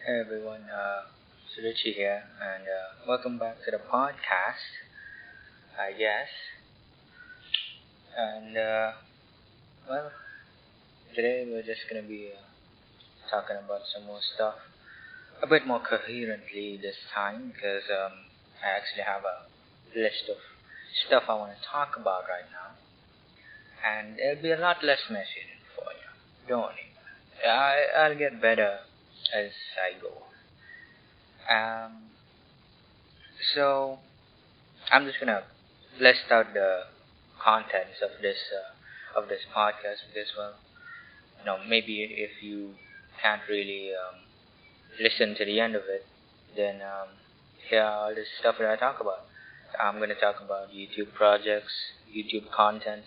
Hey everyone, it's Richie here, and welcome back to the podcast, I guess. And well, today we're just gonna be talking about some more stuff, a bit more coherently this time, because I actually have a list of stuff I want to talk about right now, and it'll be a lot less messy for you. Don't worry, I'll get better as I go. So I'm just gonna list out the contents of this podcast because, well, maybe if you can't really listen to the end of it, then here are all the stuff that I talk about. I'm gonna talk about YouTube projects, YouTube content,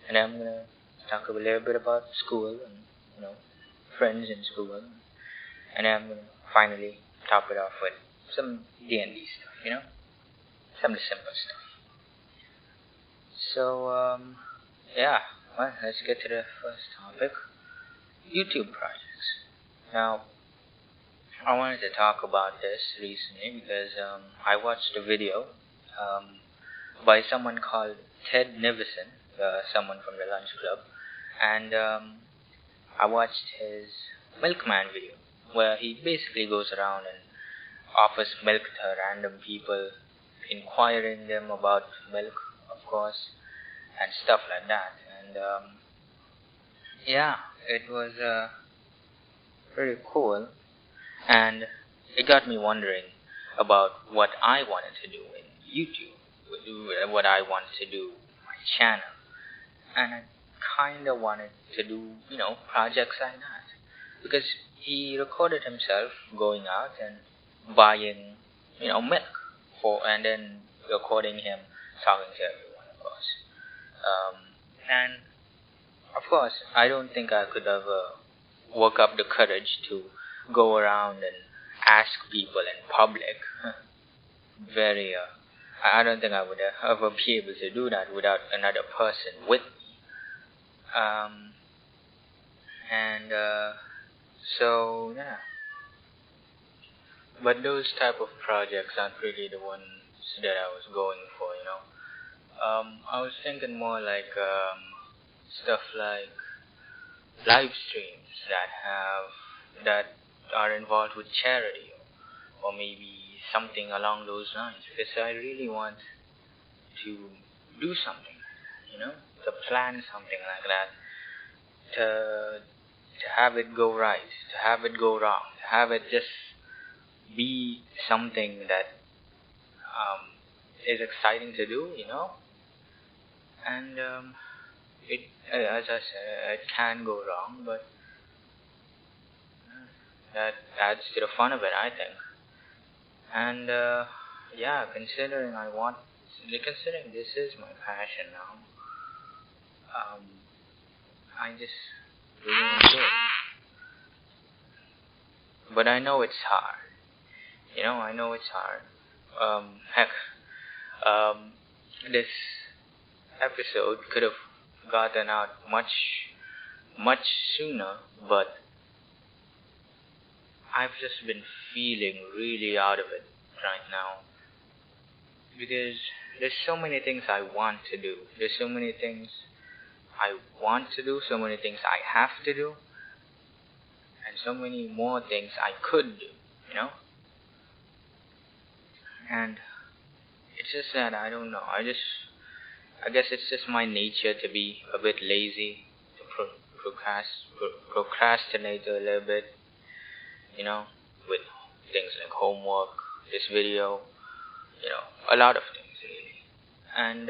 and I'm gonna talk a little bit about school and friends in school, and then I'm gonna finally top it off with some D&D stuff, some of the simple stuff. So, yeah, well, let's get to the first topic, YouTube projects. Now, I wanted to talk about this recently because I watched a video by someone called Ted Nivison, someone from the Lunch Club, and I watched his Milkman video, where he basically goes around and offers milk to random people, inquiring them about milk, of course, and stuff like that. And yeah, it was pretty cool, and it got me wondering about what I wanted to do in YouTube, what I wanted to do with my channel, and I kind of wanted to do, projects like that, because he recorded himself going out and buying, milk and then recording him talking to everyone, of course. And of course, I don't think I could have woke up the courage to go around and ask people in public. Very, I don't think I would ever be able to do that without another person with me. So yeah. But those type of projects aren't really the ones that I was going for, I was thinking more like stuff like live streams that are involved with charity, or maybe something along those lines, because I really want to do something like that, to plan something like that, to have it go right, to have it go wrong, to have it just be something that is exciting to do, and it, as I said, it can go wrong, but that adds to the fun of it, I think. And yeah, considering this is my passion now, I just really want to do it. But I know it's hard. I know it's hard. Heck, this episode could have gotten out much sooner, but I've just been feeling really out of it right now, because there's so many things I want to do. There's so many things I want to do, so many things I have to do, and so many more things I could do, And it's just that I don't know. I guess it's just my nature to be a bit lazy, to procrastinate a little bit, with things like homework, this video, a lot of things really. And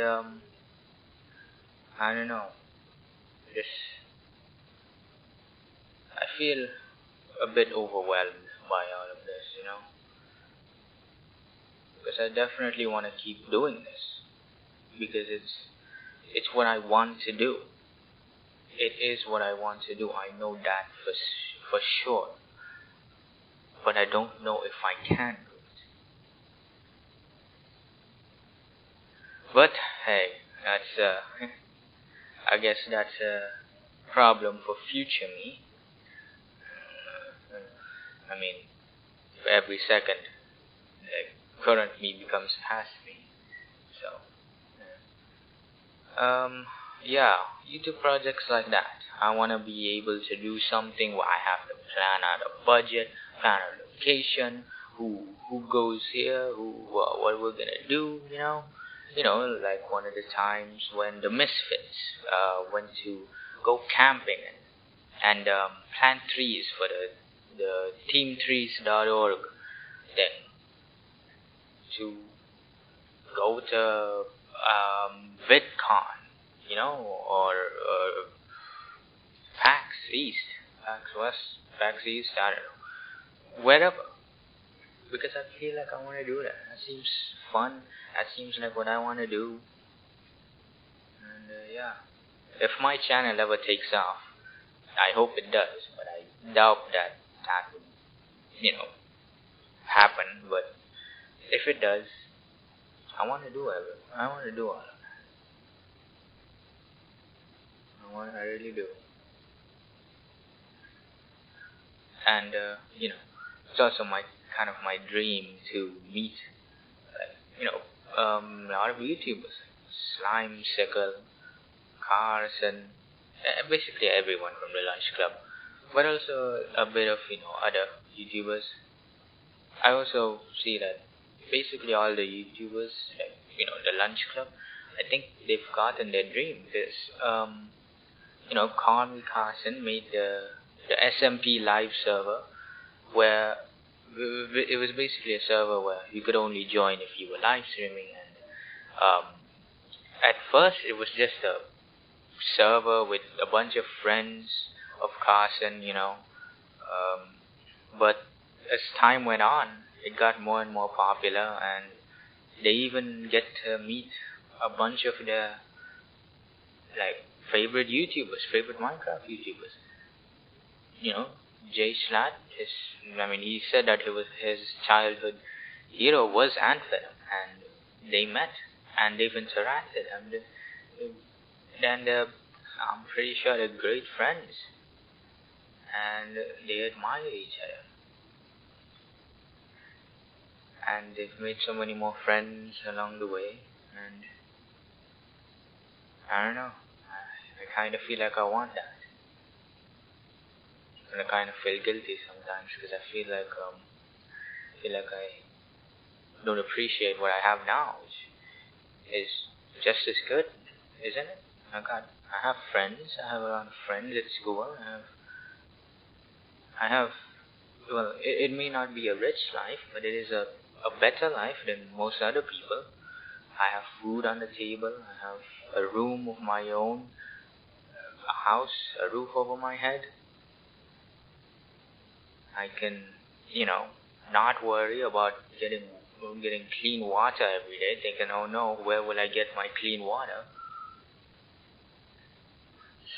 I don't know. I feel a bit overwhelmed by all of this, because I definitely want to keep doing this, because it's what I want to do. It is what I want to do. I know that for sure, but I don't know if I can do it. But hey, that's I guess that's a problem for future me. I mean, every second. Like, current me becomes past me. So, yeah, YouTube projects like that. I want to be able to do something where I have to plan out a budget, plan a location, who goes here, what we're gonna do, like one of the times when the Misfits went to go camping and plant trees for the teamtrees.org, then to go to VidCon, or PAX East, PAX West, PAX East, I don't know, wherever. Because I feel like I want to do that. That seems fun. That seems like what I want to do. And yeah, if my channel ever takes off, I hope it does, but I doubt that would, happen. But if it does, I want to do it. I want to do all of that. I really do. And it's also my kind of my dream to meet, like, a lot of YouTubers, Slime, Sickle, Cars, and basically everyone from the Lunch Club, but also a bit of other YouTubers. I also see that basically all the YouTubers, like the Lunch Club, I think they've gotten their dream because Carl Carson made the SMP live server where it was basically a server where you could only join if you were live streaming, and at first it was just a server with a bunch of friends of Carson, but as time went on, it got more and more popular, and they even get to meet a bunch of their like favorite YouTubers, favorite Minecraft YouTubers. Jay Schlatt, he said that his childhood hero was Anthem, and they met, and they've interacted, and I'm pretty sure they're great friends, and they admire each other, and they've made so many more friends along the way, and I don't know, I kind of feel like I want that. And I kind of feel guilty sometimes because I feel like I don't appreciate what I have now, which is just as good, isn't it? I have friends. I have a lot of friends at school. Well, it may not be a rich life, but it is a better life than most other people. I have food on the table. I have a room of my own, a house, a roof over my head. I can, not worry about getting clean water every day, thinking, oh no, where will I get my clean water?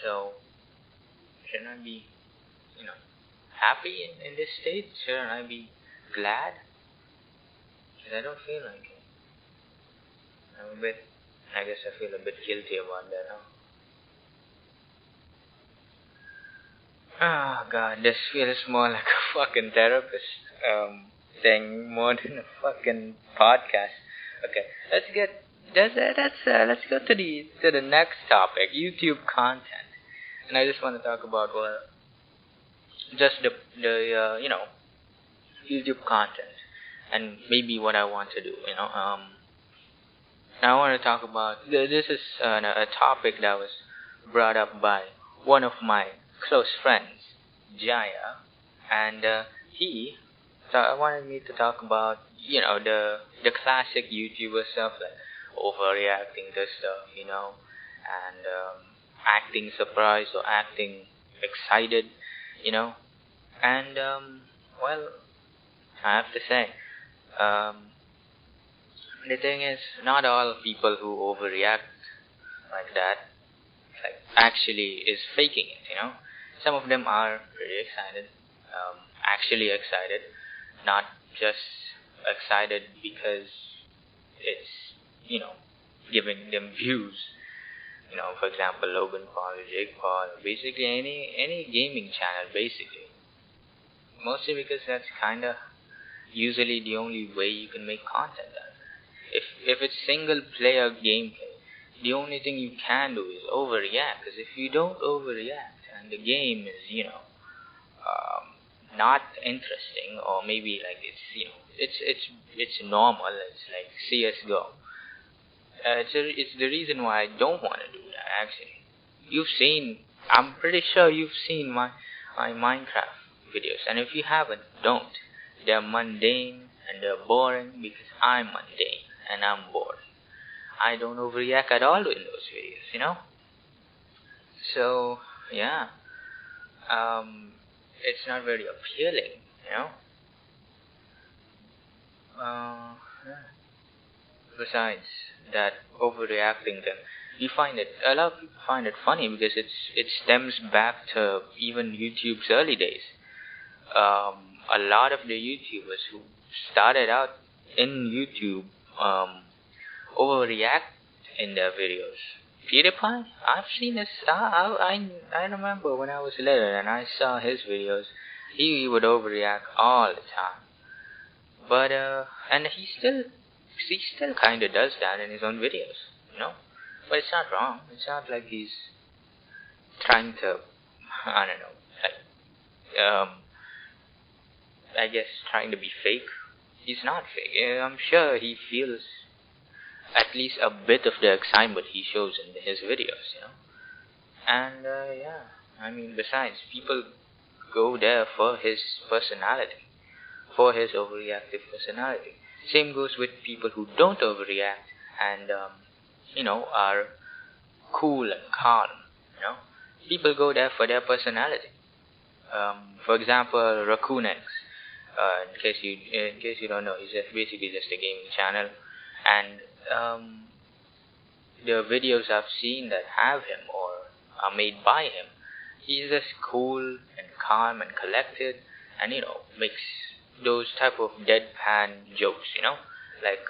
So, shouldn't I be, happy in this state? Shouldn't I be glad? Because I don't feel like it. I guess I feel a bit guilty about that, huh? Oh god, this feels more like a fucking therapist thing more than a fucking podcast. Okay, let's go to the next topic, YouTube content, and I just want to talk about just the YouTube content, and maybe what I want to do. I want to talk about this is a topic that was brought up by one of my close friends, Jaya, and he wanted me to talk about the classic YouTuber stuff, like overreacting to stuff, and acting surprised or acting excited, and well, I have to say, the thing is, not all people who overreact like that actually is faking it. Some of them are pretty excited, actually excited, not just excited because it's, giving them views. For example, Logan Paul, Jake Paul, basically any gaming channel, basically. Mostly because that's kinda, usually the only way you can make content out of it. If it's single player gameplay, the only thing you can do is overreact. Because if you don't overreact and the game is, not interesting, or maybe like it's normal, it's like CS:GO. It's the reason why I don't want to do that. Actually, I'm pretty sure you've seen my Minecraft videos, and if you haven't, don't. They're mundane and they're boring because I'm mundane and I'm bored. I don't overreact at all in those videos. So yeah, it's not very appealing. Yeah. Besides that overreacting thing, a lot of people find it funny because it stems back to even YouTube's early days. A lot of the YouTubers who started out in YouTube overreact in their videos. PewDiePie, I've seen his. I remember when I was little and I saw his videos. He would overreact all the time. But and he still kind of does that in his own videos. But it's not wrong. It's not like he's trying to, I don't know, I guess trying to be fake. He's not fake. I'm sure he feels at least a bit of the excitement he shows in his videos. And yeah, I mean, besides, people go there for his personality, for his overreactive personality. Same goes with people who don't overreact and are cool and calm. People go there for their personality. For example, Raccoon X. In case you don't know, he's basically just a gaming channel, and the videos I've seen that have him or are made by him, he's just cool and calm and collected, and makes those type of deadpan jokes, like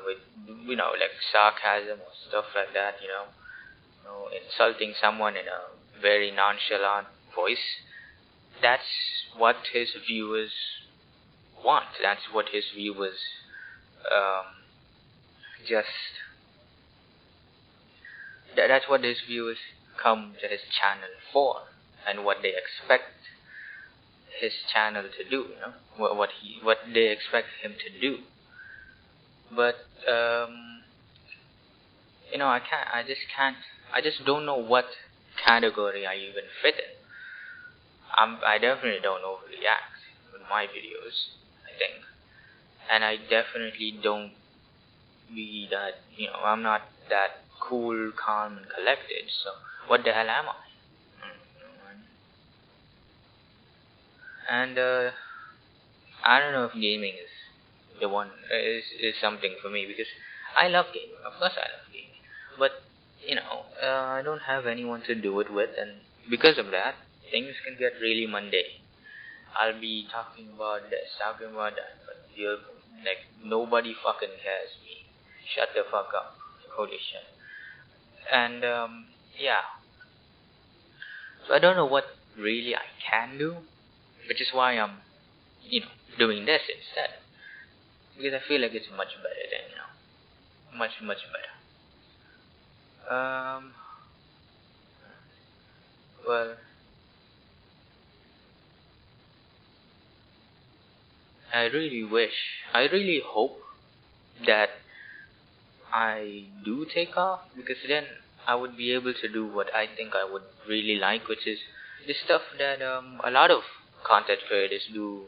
with like sarcasm or stuff like that, insulting someone in a very nonchalant voice. That's what his viewers want. That's what his viewers just. That's what his viewers come to his channel for, and what they expect his channel to do. What they expect him to do. But I can't. I just can't. I just don't know what category I even fit in. I definitely don't overreact with my videos, I think. And I definitely don't be that, I'm not that cool, calm, and collected, so what the hell am I? And I don't know if gaming is something for me, because I love gaming. Of course I love gaming. But, I don't have anyone to do it with, and because of that, things can get really mundane. I'll be talking about this, talking about that, but nobody fucking cares me. Shut the fuck up. Holy shit. And yeah. So I don't know what really I can do, which is why I'm, doing this instead. Because I feel like it's much better than, much better. Well, I really hope that I do take off, because then I would be able to do what I think I would really like, which is the stuff that a lot of content creators do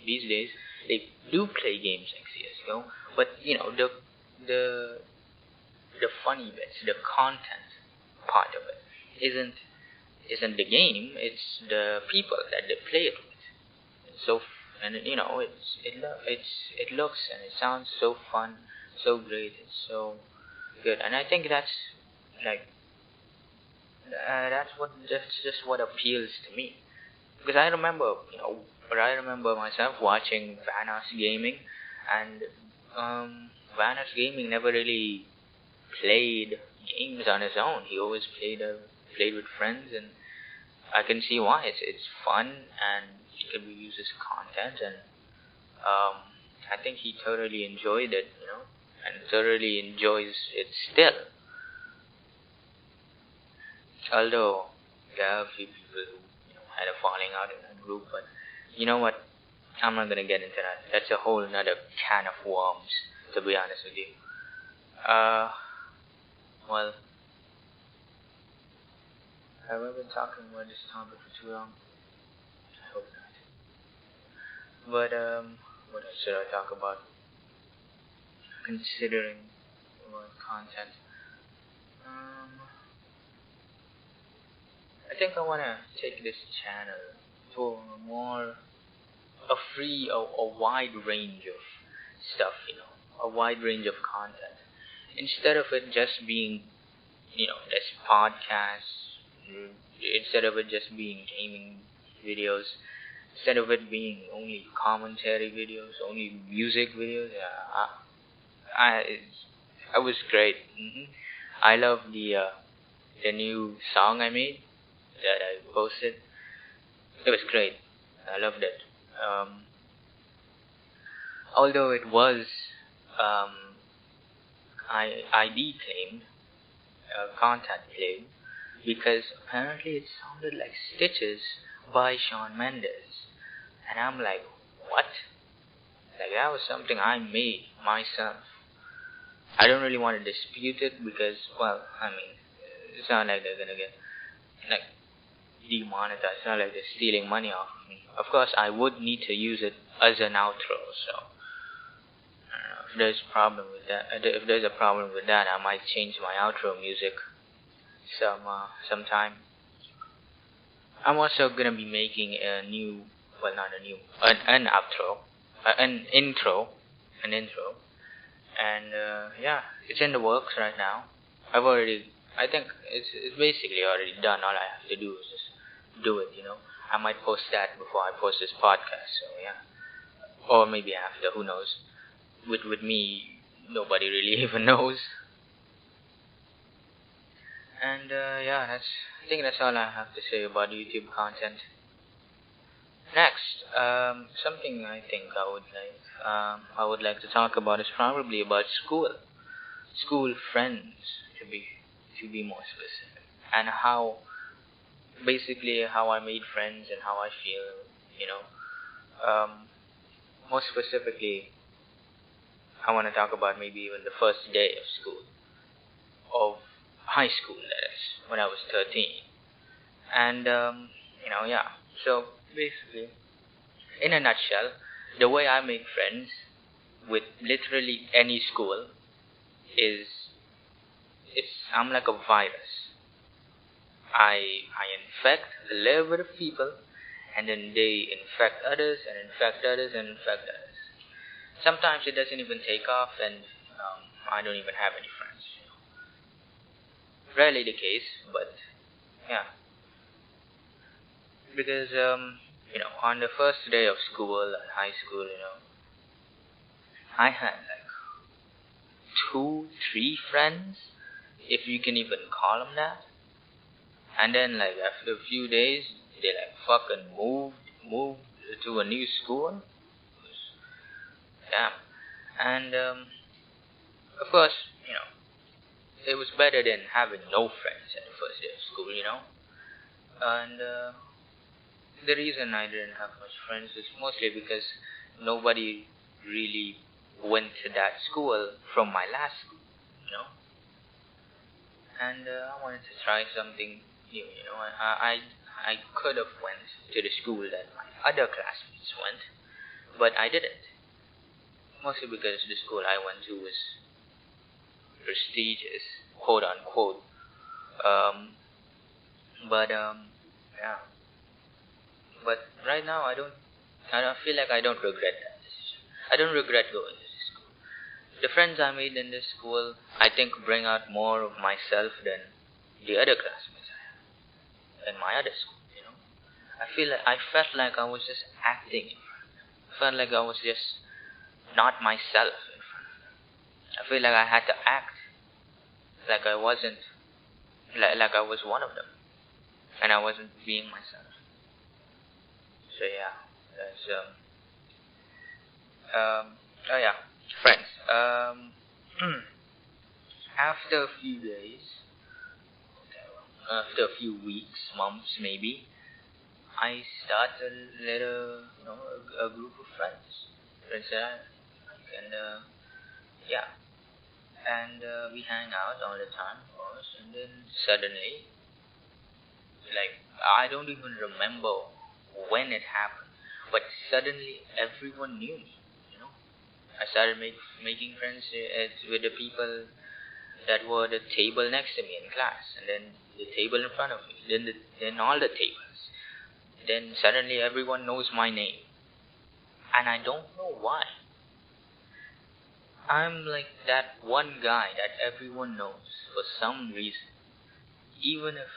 these days. They do play games like CS:GO, but the funny bits, the content part of it, isn't the game. It's the people that they play it with. So and it looks and it sounds so fun, so great, it's so good, and I think like that's just what appeals to me, because I remember myself watching Vanos Gaming, and Vanos Gaming never really played games on his own. He always played with friends, and I can see why. It's fun, and it can be used as content, and I think he thoroughly enjoyed it, and thoroughly enjoys it still. Although there are a few people who had a falling out in that group, but you know what? I'm not gonna get into that. That's a whole another can of worms, to be honest with you. Well, have I been talking about this topic for too long? I hope not. But what else should I talk about? Considering content. I think I wanna take this channel to a wide range of stuff, a wide range of content. Instead of it just being, this podcast, instead of it just being gaming videos, instead of it being only commentary videos, only music videos, I was great. I love the new song I made that I posted. It was great. I loved it. Although it was um, ID claimed, content claimed, because apparently it sounded like Stitches by Shawn Mendes, and I'm like, what? Like that was something I made myself. I don't really want to dispute it because, well, I mean, it's not like they're gonna get like demonetized. It's not like they're stealing money off of me. Of course, I would need to use it as an outro, so I don't know if there's a problem with that. If there's a problem with that, I might change my outro music sometime. I'm also gonna be making a new, well, not a new, an outro, an intro, and yeah, it's in the works right now. I think it's basically already done. All I have to do is just do it. I might post that before I post this podcast. So yeah, or maybe after. Who knows? With me, nobody really even knows. And yeah, I think that's all I have to say about YouTube content. Next, something I think I would like to talk about is probably about school friends, to be more specific, and basically how I made friends and how I feel. More specifically, I want to talk about maybe even the first day of school, of high school, that is, when I was 13. And yeah. So basically, in a nutshell, the way I make friends with literally any school is I'm like a virus. I infect a little bit of people, and then they infect others and infect others and infect others. Sometimes it doesn't even take off, and I don't even have any friends. Rarely the case, but yeah. Because on the first day of school at high school, I had like 2, 3 friends, if you can even call them that. And then like after a few days, they like fucking moved to a new school. Damn. And of course, it was better than having no friends at the first day of school, And the reason I didn't have much friends is mostly because nobody really went to that school from my last school. And I wanted to try something new, I could have went to the school that my other classmates went, but I didn't. Mostly because the school I went to was prestigious, quote unquote. But yeah. But right now I don't feel like I don't regret that decision. I don't regret going to this school. The friends I made in this school, I think, bring out more of myself than the other classmates I had in my other school. I felt like I was just acting in front of them. I felt like I was just not myself in front of them. I feel like I had to act like I wasn't, like I was one of them, and I wasn't being myself. So yeah, Oh yeah, friends. After a few days, after a few weeks, months maybe, I started a little, a group of friends that I like, and yeah, and we hang out all the time, of course, and then suddenly, like, I don't even remember when it happened, but suddenly everyone knew me, you know. I started making friends with the people that were the table next to me in class, and then the table in front of me, then all the tables. Then suddenly everyone knows my name, and I don't know why. I'm like that one guy that everyone knows for some reason. Even if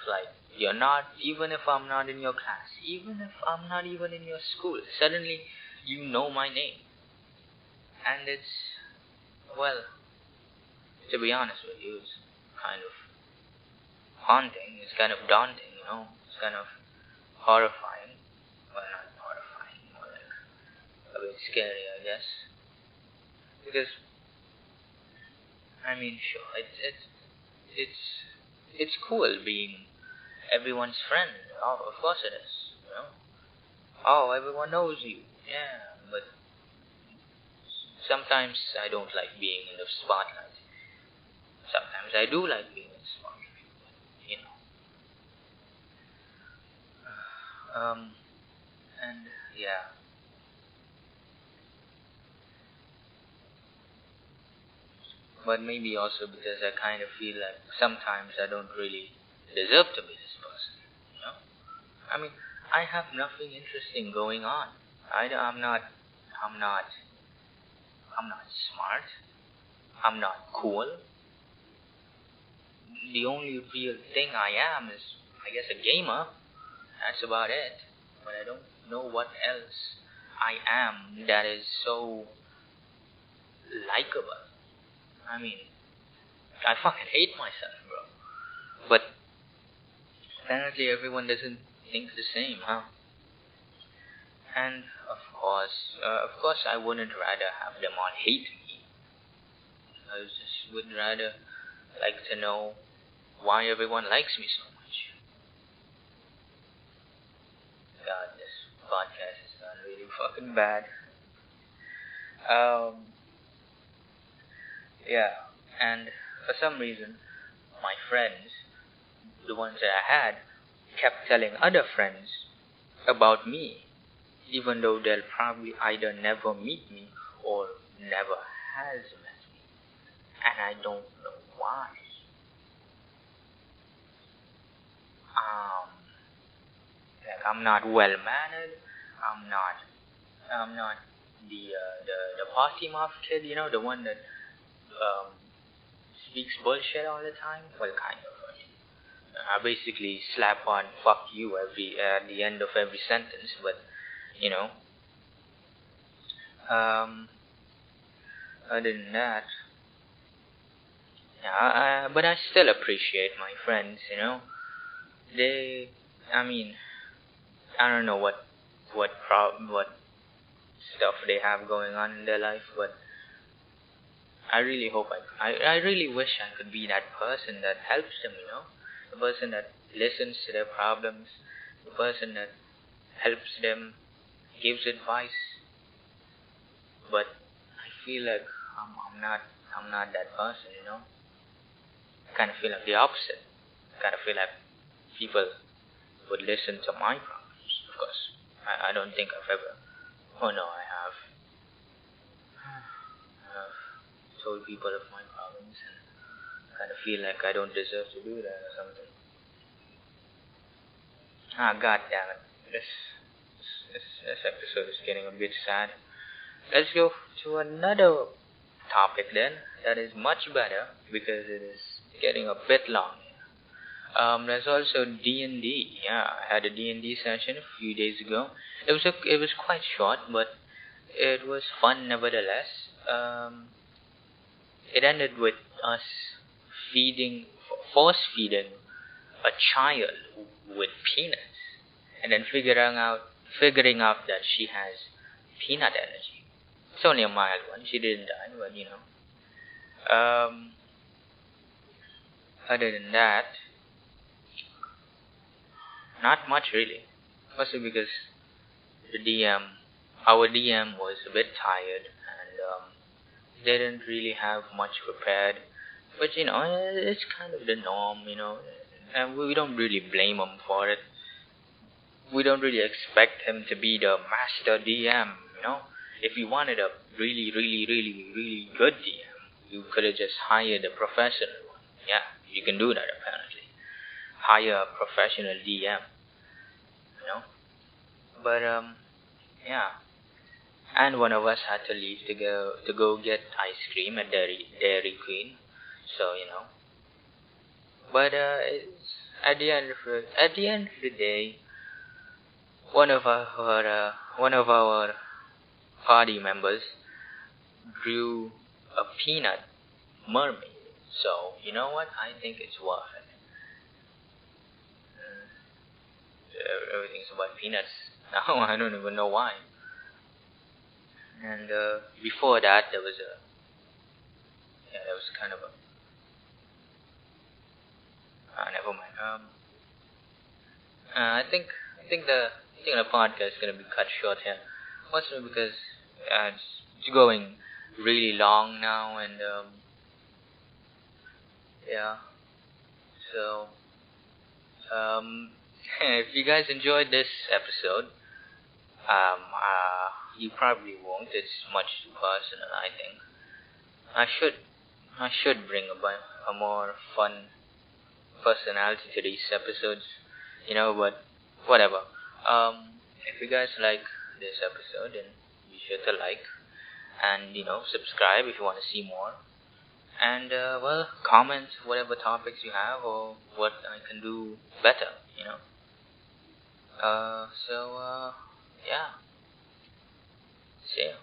even if I'm not in your class, even if I'm not even in your school, suddenly you know my name. And well, to be honest with you, it's kind of haunting, it's kind of daunting, it's kind of horrifying. Well, not horrifying, more like a bit scary, I guess. Because, I mean, sure, it's, it's cool being everyone's friend. Oh, of course it is. Oh, everyone knows you. Yeah, but sometimes I don't like being in the spotlight. Sometimes I do like being in the spotlight. You know. And yeah. But maybe also because I kind of feel like sometimes I don't really deserve to be this person. You know. I mean, I have nothing interesting going on. I'm not. I'm not. I'm not smart. I'm not cool. The only real thing I am is, I guess, a gamer. That's about it. But I don't know what else I am that is so likable. I mean, I fucking hate myself, bro. But apparently everyone doesn't think the same, huh? And of course, I wouldn't rather have them all hate me. I just would rather like to know why everyone likes me so much. God, this podcast has gone really fucking bad. Um, yeah, and for some reason, my friends, the ones that I had, kept telling other friends about me, even though they'll probably either never meet me or never has met me. And I don't know why. Um, like I'm not well mannered. I'm not. I'm not the party mouth kid. The one that um, speaks bullshit all the time. Well, kind of. I basically slap on "fuck you" every at the end of every sentence, but you know. Um, Other than that, yeah, but I still appreciate my friends. They, I mean, I don't know what stuff they have going on in their life, but I really hope I really wish I could be that person that helps them. The person that listens to their problems, the person that helps them, gives advice. But I feel like I'm not that person. I kind of feel like the opposite. I kind of feel like people would listen to my problems. Of course, I don't think I've ever. Oh no, I have. I've told people of my problems and kind of feel like I don't deserve to do that or something. Ah, god damn it! This episode is getting a bit sad. Let's go to another topic then. That is much better because it is getting a bit long. There's also D&D. Yeah, I had a D&D session a few days ago. It was quite short, but it was fun nevertheless. It ended with us feeding, force feeding a child with peanuts, and then figuring out that she has peanut allergy. It's only a mild one. She didn't die, but other than that, not much really. Mostly because the our DM was a bit tired and they didn't really have much prepared. But it's kind of the norm, and we don't really blame him for it. We don't really expect him to be the master DM. If you wanted a really, really, really, really good DM, you could have just hired a professional one. Yeah, you can do that apparently. Hire a professional DM. But yeah. And one of us had to leave to go get ice cream at Dairy Queen. So. But at the end of the day, one of our party members drew a peanut mermaid. So you know what? I think it's worth it. Everything's about peanuts now. I don't even know why. And before that, there was kind of a. Never mind. I think the podcast is gonna be cut short here, mostly because it's going really long now, and yeah. So if you guys enjoyed this episode, you probably won't. It's much too personal. I think I should I should bring a more fun personality to these episodes, but whatever. If you guys like this episode, then be sure to like and subscribe if you want to see more. And well, comment whatever topics you have or what I can do better. So yeah, see ya.